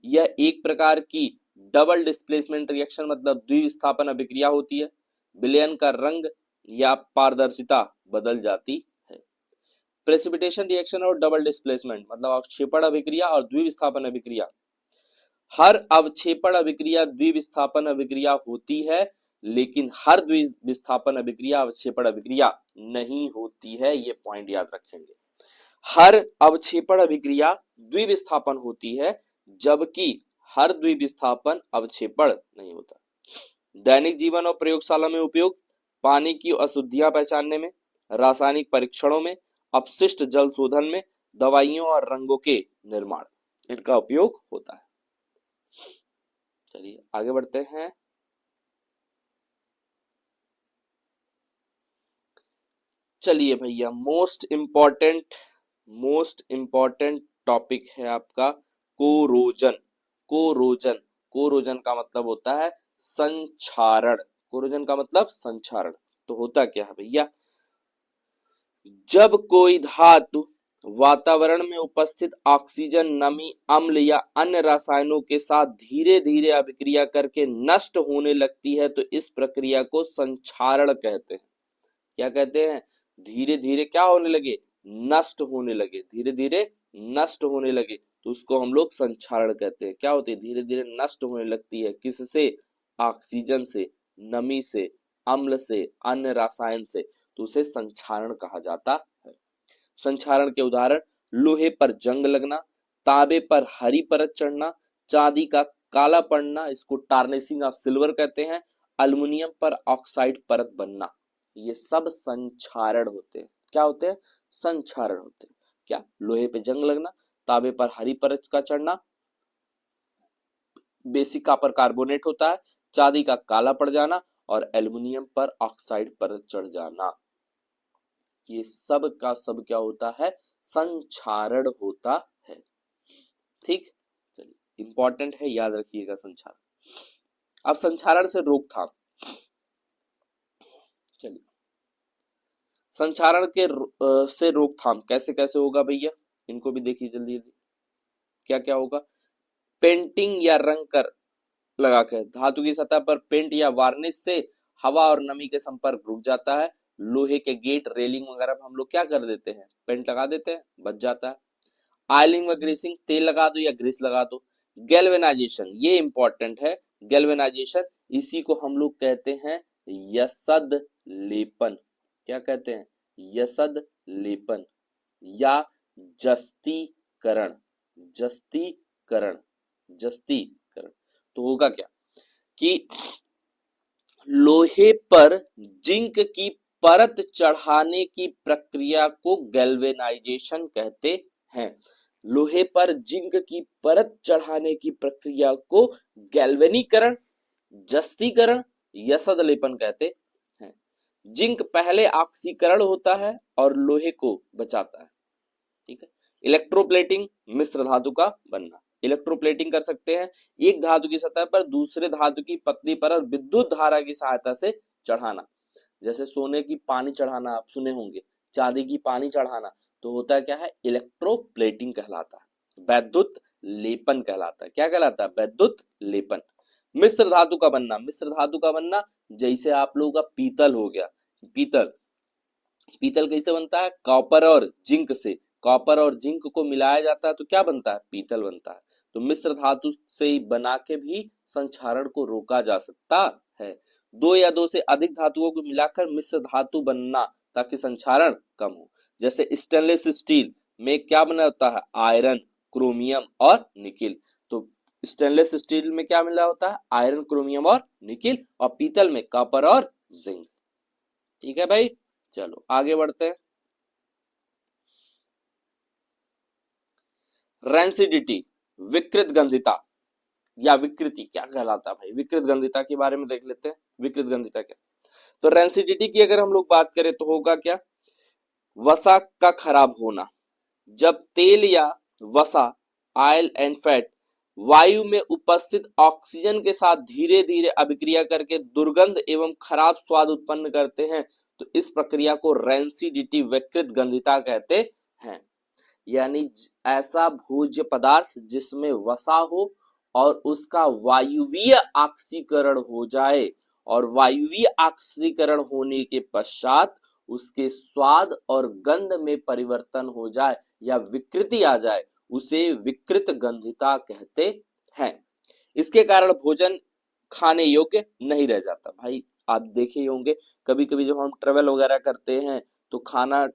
यह एक प्रकार की डबल डिस्प्लेसमेंट रिएक्शन मतलब द्विविस्थापन अभिक्रिया होती है, विलयन का रंग या पारदर्शिता बदल जाती है। प्रेसिपिटेशन रिएक्शन और डबल डिस्प्लेसमेंट मतलब अवक्षेपण अभिक्रिया और द्विविस्थापन अभिक्रिया। हर अवक्षेपण अभिक्रिया द्विविस्थापन अभिक्रिया होती है, लेकिन हर द्विविस्थापन अभिक्रिया अवक्षेपण अभिक्रिया नहीं होती है, ये पॉइंट याद रखेंगे। हर अवक्षेपण अभिक्रिया द्विविस्थापन होती है, जबकि हर द्विविस्थापन अवक्षेपण नहीं होता। दैनिक जीवन और प्रयोगशाला में उपयोग, पानी की अशुद्धियां पहचानने में, रासायनिक परीक्षणों में, अपशिष्ट जल शोधन में, दवाइयों और रंगों के निर्माण, इनका उपयोग होता है। चलिए आगे बढ़ते हैं। चलिए भैया मोस्ट इंपॉर्टेंट टॉपिक है आपका कोरोजन। कोरोजन, कोरोजन का मतलब होता है संक्षारण। कोरोजन का मतलब संक्षारण। तो होता क्या है भैया, जब कोई धातु वातावरण में उपस्थित ऑक्सीजन, नमी, अम्ल या अन्य रसायनों के साथ धीरे धीरे अभिक्रिया करके नष्ट होने लगती है तो इस प्रक्रिया को संक्षारण कहते हैं। क्या कहते हैं? धीरे धीरे क्या होने लगे? नष्ट होने लगे, धीरे धीरे नष्ट होने लगे तो उसको हम लोग संक्षारण कहते हैं। क्या होती है? धीरे धीरे नष्ट होने लगती है। किससे? ऑक्सीजन से, नमी से, अम्ल से, अन्य रसायन से, तो उसे संक्षारण कहा जाता है। संक्षारण के उदाहरण, लोहे पर जंग लगना, तांबे पर हरी परत चढ़ना, चांदी का काला पड़ना, इसको टार्निशिंग ऑफ सिल्वर कहते हैं, अल्युमिनियम पर ऑक्साइड परत बनना, ये सब संक्षारण होते हैं। क्या होते हैं? संक्षारण होते हैं। क्या? लोहे पे जंग लगना, तांबे पर हरी परत का चढ़ना, बेसिक कॉपर कार्बोनेट होता है, चांदी का काला पड़ जाना और एल्युमिनियम पर ऑक्साइड परत चढ़ जाना, ये सब का सब क्या होता है? संक्षारण होता है। ठीक, चलिए इंपॉर्टेंट है, याद रखिएगा संक्षारण। अब संक्षारण से रोकथाम। चलिए संक्षारण के से रोकथाम कैसे कैसे होगा भैया, इनको भी देखिए जल्दी जल्दी। क्या क्या होगा? पेंटिंग या रंग कर लगाकर धातु की सतह पर पेंट या वार्निश से हवा और नमी के संपर्क रुक जाता है। लोहे के गेट, रेलिंग वगैरह हम लोग क्या कर देते हैं? पेंट लगा देते हैं, बच जाता है। ऑयलिंग व ग्रीसिंग, तेल लगा दो या ग्रीस लगा दो। गैल्वेनाइजेशन, ये इंपॉर्टेंट है। गैल्वेनाइजेशन, इसी को हम लोग कहते हैं यसद लेपन। क्या कहते हैं? यसद लेपन या जस्तीकरण। जस्तीकरण, जस्तीकरण। तो होगा क्या कि लोहे पर जिंक की परत चढ़ाने की प्रक्रिया को गैल्वेनाइजेशन कहते हैं। लोहे पर जिंक की परत चढ़ाने की प्रक्रिया को गैल्वेनीकरण, जस्तीकरण, यसद लेपन कहते हैं। जिंक पहले ऑक्सीकरण होता है और लोहे को बचाता है। ठीक है। इलेक्ट्रोप्लेटिंग, मिश्र धातु का बनना। इलेक्ट्रोप्लेटिंग कर सकते हैं, एक धातु की सतह पर दूसरे धातु की पतली परत विद्युत धारा की सहायता से चढ़ाना। जैसे सोने की पानी चढ़ाना आप सुने होंगे, चांदी की पानी चढ़ाना, तो होता है क्या है, इलेक्ट्रोप्लेटिंग कहलाता है, वैद्युत लेपन कहलाता है। क्या कहलाता है? वैद्युत लेपन। मिश्र धातु का बनना, मिश्र धातु का बनना जैसे आप लोगों का पीतल हो गया, पीतल, पीतल कैसे बनता है? कॉपर और जिंक से, कॉपर और जिंक को मिलाया जाता है तो क्या बनता है? पीतल बनता है। तो मिश्र धातु से बना के भी संक्षारण को रोका जा सकता है। दो या दो से अधिक धातुओं को मिलाकर मिश्र धातु बनना ताकि संक्षारण कम हो। जैसे स्टेनलेस स्टील में क्या बना होता है? आयरन, क्रोमियम और निकिल। तो स्टेनलेस स्टील में क्या मिला होता है? आयरन, क्रोमियम और निकिल, और पीतल में कॉपर और जिंक। ठीक है भाई, चलो आगे बढ़ते हैं। रेंसिडिटी, विकृत गंधिता या विकृति क्या कहलाता है भाई? विकृत गंधिता के बारे में देख लेते हैं। विकृत गंधिता क्या? तो रेंसिडिटी की अगर हम लोग बात करें तो होगा क्या? वसा का खराब होना। जब तेल या वसा, ऑयल एंड फैट वायु में उपस्थित ऑक्सीजन के साथ धीरे धीरे अभिक्रिया करके दुर्गंध एवं खराब स्वाद उत्पन्न करते हैं तो इस प्रक्रिया को रेंसिडिटी, विकृत गंधिता कहते हैं। यानी ऐसा भोज्य पदार्थ जिसमें वसा हो और उसका वायुवीय ऑक्सीकरण हो जाए, और वायुवीय ऑक्सीकरण होने के पश्चात उसके स्वाद और गंध में परिवर्तन हो जाए या विकृति आ जाए, उसे विकृत गंधिता कहते हैं। इसके कारण भोजन खाने योग्य नहीं रह जाता। भाई आप देखे होंगे कभी कभी जब हम ट्रेवल वगैरह करते हैं तो खाना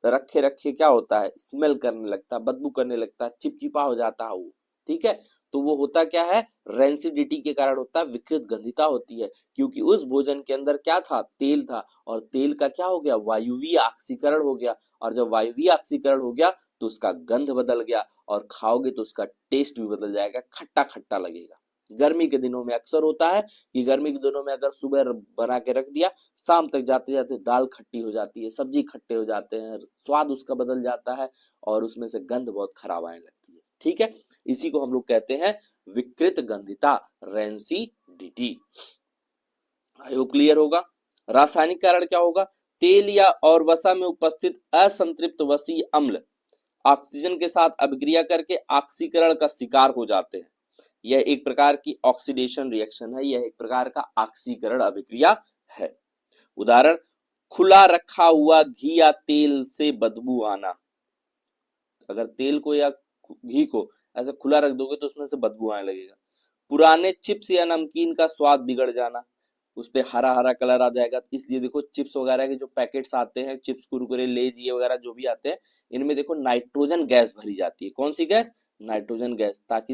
रखे रखे क्या होता है? स्मेल करने लगता है, बदबू करने लगता है, चिपचिपा हो जाता है वो। ठीक है, तो वो होता क्या है? रेंसिडिटी के कारण होता है, विकृत गंधिता होती है, क्योंकि उस भोजन के अंदर क्या था? तेल था, और तेल का क्या हो गया? वायुवीय ऑक्सीकरण हो गया, और जब वायुवीय ऑक्सीकरण हो गया तो उसका गंध बदल गया, और खाओगे तो उसका टेस्ट भी बदल जाएगा, खट्टा खट्टा लगेगा। गर्मी के दिनों में अक्सर होता है कि गर्मी के दिनों में अगर सुबह बना के रख दिया, शाम तक जाते जाते दाल खट्टी हो जाती है, सब्जी खट्टे हो जाते हैं, स्वाद उसका बदल जाता है, और उसमें से गंध बहुत खराब आने लगती है। ठीक है, इसी को हम लोग कहते हैं विकृत गंधिता, रेंसिडिटी। आई होप क्लियर होगा। रासायनिक कारण क्या होगा? तेल या और वसा में उपस्थित असंतृप्त वसीय अम्ल ऑक्सीजन के साथ अभिक्रिया करके ऑक्सीकरण का शिकार हो जाते हैं। यह एक प्रकार की ऑक्सीडेशन रिएक्शन है, यह एक प्रकार का ऑक्सीकरण अभिक्रिया है। उदाहरण, खुला रखा हुआ घी या तेल से बदबू आना। अगर तेल को या घी को ऐसे खुला रख दोगे तो उसमें से बदबू आने लगेगा। पुराने चिप्स या नमकीन का स्वाद बिगड़ जाना, उस पे हरा हरा कलर आ जाएगा। इसलिए देखो चिप्स वगैरह के जो पैकेट्स आते हैं, चिप्स, कुरकुरे, लेज, ये वगैरह जो भी आते हैं, इनमें देखो नाइट्रोजन गैस भरी जाती है। कौन सी गैस? नाइट्रोजन गैस, ताकि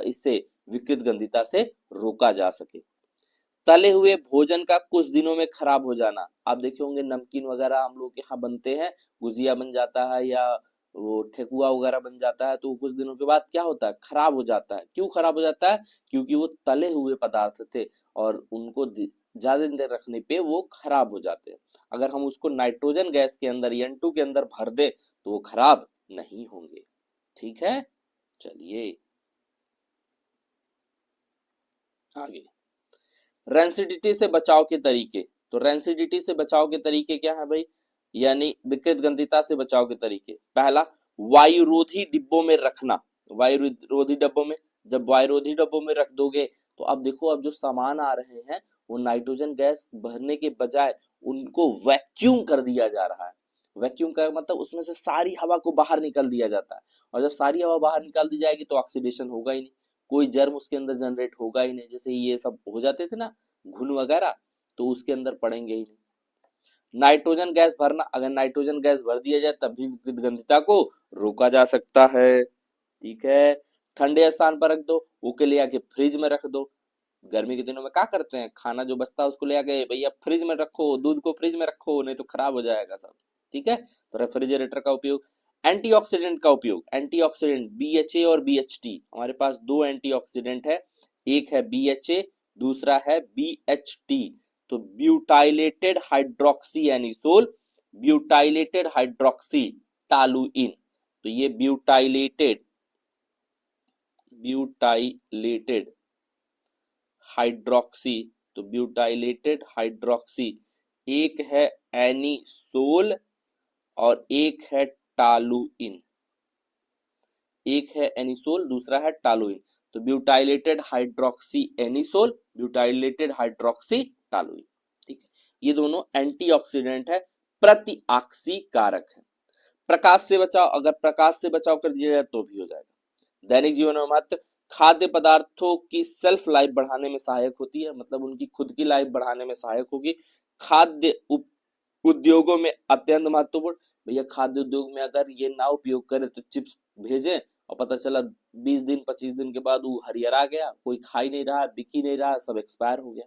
इससे विकृत गंधिता से रोका जा सके। तले हुए भोजन का कुछ दिनों में खराब हो जाना। आप देखे होंगे नमकीन वगैरह हम लोग के यहाँ बनते हैं, गुजिया बन जाता है या वो ठेकुआ वगैरह बन जाता है, तो कुछ दिनों के बाद क्या होता है? खराब हो जाता है। क्यों खराब हो जाता है? क्योंकि वो तले हुए पदार्थ थे और उनको ज्यादा देर रखने पे वो खराब हो जाते हैं। अगर हम उसको नाइट्रोजन गैस के अंदर, N2 के अंदर भर दें तो वो खराब नहीं होंगे। ठीक है, चलिए आगे। रेंसिडिटी से बचाव के तरीके। तो रेंसिडिटी से बचाव के तरीके क्या है भाई? यानी विकृत गंधिता से बचाव के तरीके। पहला, वायुरोधी डिब्बों में रखना। वायुरोधी डब्बों में, जब वायुरोधी डब्बों में रख दोगे तो अब देखो, अब जो सामान आ रहे हैं वो नाइट्रोजन गैस भरने के बजाय उनको वैक्यूम कर दिया जा रहा है। वैक्यूम का मतलब उसमें से सारी हवा को बाहर निकल दिया जाता है, और जब सारी हवा बाहर निकाल दी जाएगी तो ऑक्सीडेशन होगा ही नहीं, कोई जर्म उसके अंदर जनरेट होगा ही नहीं। जैसे ये सब हो जाते थे ना, घुन वगैरह, तो उसके अंदर पड़ेंगे ही नहीं। नाइट्रोजन गैस भरना, अगर नाइट्रोजन गैस भर दिया जाए तब भी विकृत गंधिता को रोका जा सकता है। ठीक है, ठंडे स्थान पर रख दो, वो के ले आके फ्रिज में रख दो। गर्मी के दिनों में क्या करते हैं? खाना जो बचता है उसको ले आके भैया फ्रिज में रखो, दूध को फ्रिज में रखो, नहीं तो खराब हो जाएगा सब। ठीक है, तो रेफ्रिजरेटर का उपयोग। एंटीऑक्सीडेंट का उपयोग। एंटीऑक्सीडेंट BHA और BHT, हमारे पास दो एंटीऑक्सीडेंट है, एक है BHA, दूसरा है BHT। तो butylated hydroxy anisole, butylated hydroxy toluene. तो ये ब्यूटाइलेटेड ब्यूटाइलेटेड हाइड्रोक्सी, तो ब्यूटाइलेटेड हाइड्रोक्सी, एक है एनिसोल और एक है टालुइन, एक है एनिसोल दूसरा है टालुइन। तो butylated hydroxy anisole, butylated hydroxy toluene, ठीक है। ये दोनों एंटीऑक्सीडेंट है, प्रतिऑक्सीकारक है। प्रकाश से बचाव, अगर प्रकाश से बचाव कर दिया जाए तो भी हो जाएगा। दैनिक जीवन में महत्व, खाद्य पदार्थों की सेल्फ लाइफ बढ़ाने में सहायक होती है, मतलब उनकी खुद की लाइफ बढ़ाने में सहायक होगी। खाद्य उद्योगों में अत्यंत महत्वपूर्ण, भैया खाद्य उद्योग में अगर ये ना उपयोग करे तो चिप्स भेजें और पता चला 20 दिन 25 दिन के बाद वो हरियर गया, कोई खा ही नहीं रहा, बिक ही नहीं रहा, सब एक्सपायर हो गया।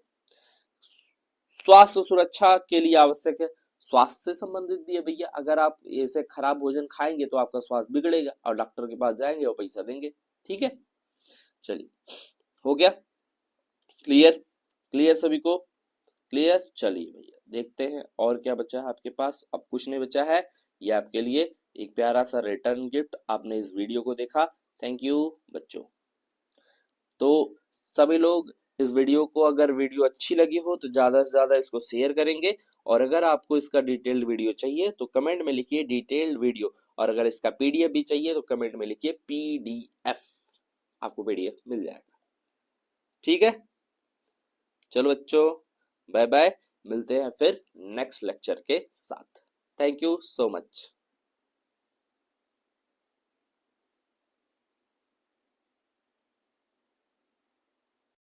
स्वास्थ्य सुरक्षा के लिए आवश्यक है, स्वास्थ्य से संबंधित भी है भैया, अगर आप ऐसे खराब भोजन खाएंगे तो आपका स्वास्थ्य बिगड़ेगा और डॉक्टर के पास जाएंगे और पैसा देंगे, ठीक है। चलिए हो गया क्लियर, क्लियर सभी को, क्लियर। चलिए भैया देखते हैं और क्या बचा है आपके पास। अब कुछ नहीं बचा है, ये आपके लिए एक प्यारा सा रिटर्न गिफ्ट, आपने इस वीडियो को देखा, थैंक यू बच्चों। तो सभी लोग इस वीडियो को, अगर वीडियो अच्छी लगी हो तो ज्यादा से ज्यादा इसको शेयर करेंगे, और अगर आपको इसका डिटेल्ड वीडियो चाहिए तो कमेंट में लिखिए डिटेल्ड वीडियो, और अगर इसका पीडीएफ भी चाहिए तो कमेंट में लिखिए पीडीएफ, आपको पीडीएफ मिल जाएगा, ठीक है। चलो बच्चों बाय बाय, मिलते हैं फिर नेक्स्ट लेक्चर के साथ। Thank you so much.